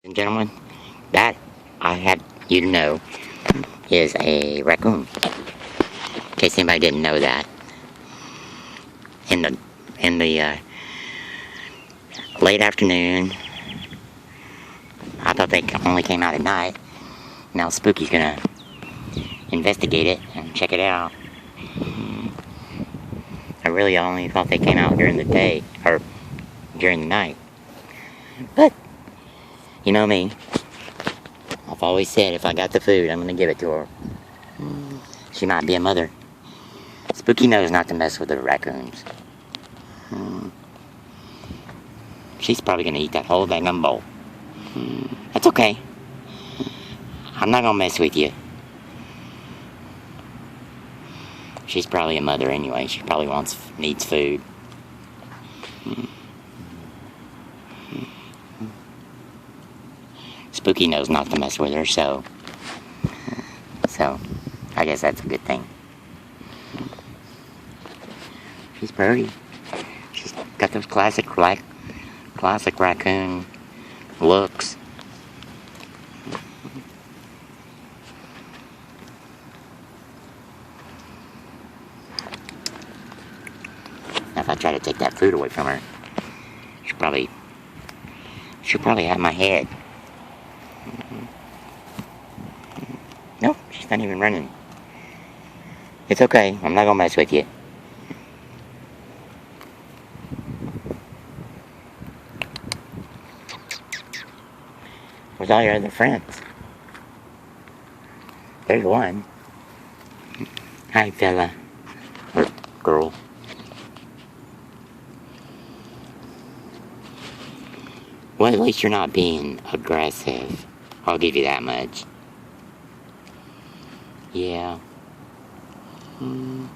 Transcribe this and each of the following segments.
And gentlemen, that I had you to know is a raccoon. In case anybody didn't know that, in the late afternoon, I thought they only came out at night. Now Spooky's gonna investigate it and check it out. I really only thought they came out during the day or during the night, but you know me. I've always said if I got the food, I'm gonna give it to her. She might be a mother. Spooky knows not to mess with the raccoons. She's probably gonna eat that whole daggum bowl. That's okay. I'm not gonna mess with you. She's probably a mother anyway. She probably needs food. Spooky knows not to mess with her, so I guess that's a good thing. She's pretty. She's got those classic raccoon looks. Now if I try to take that food away from her, she'll probably have my head. No, she's not even running. It's okay. I'm not gonna mess with you. Where's all your other friends? There's one. Hi, fella. Or girl. Well, at least you're not being aggressive. I'll give you that much. Yeah. You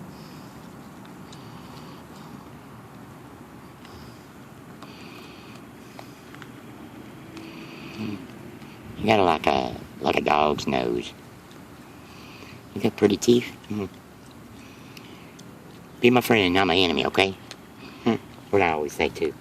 got like a dog's nose. You got pretty teeth. Be my friend, not my enemy, okay? What I always say too.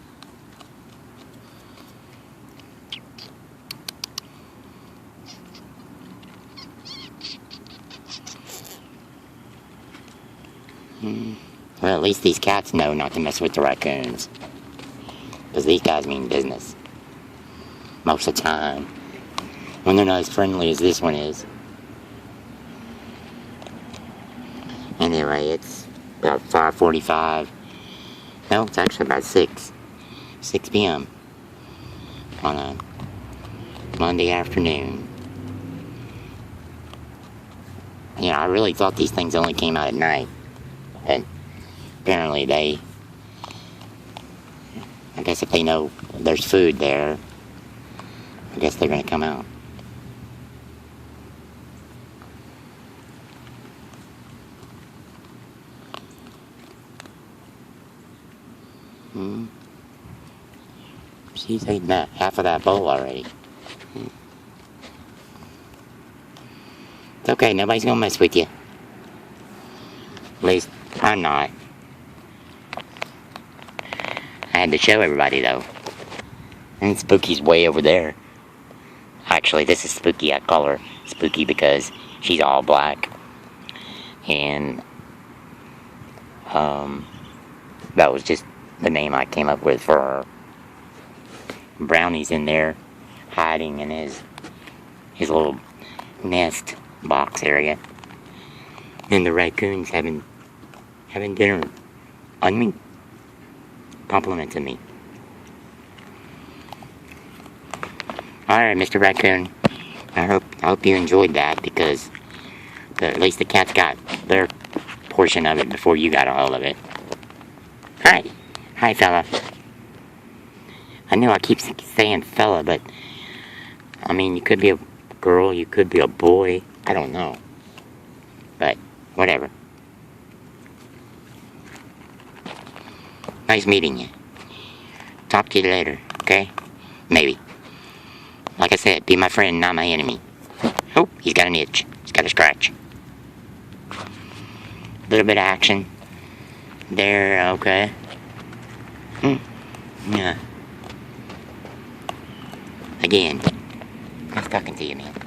Well, at least these cats know not to mess with the raccoons. Because these guys mean business. Most of the time. When they're not as friendly as this one is. Anyway, it's about 5:45. No, it's actually about 6 p.m. on a Monday afternoon. Yeah, I really thought these things only came out at night. But apparently I guess if they know there's food there, I guess they're gonna come out. She's eaten half of that bowl already. It's okay, nobody's gonna mess with you. At least, I'm not. I had to show everybody, though. And Spooky's way over there. Actually, this is Spooky. I call her Spooky because she's all black. And, that was just the name I came up with for her. Brownie's in there, hiding in his little nest box area. And the raccoon's having dinner on me, complimenting me. Alright, Mr. Raccoon, I hope you enjoyed that, because at least the cats got their portion of it before you got a hold of it. Hi fella. I know I keep saying fella, but I mean, you could be a girl, you could be a boy, I don't know. But whatever. Nice meeting you. Talk to you later, okay? Maybe. Like I said, be my friend, not my enemy. Oh, he's got an itch. He's got a scratch. A little bit of action. There, okay. Yeah. Again, talking to you, man.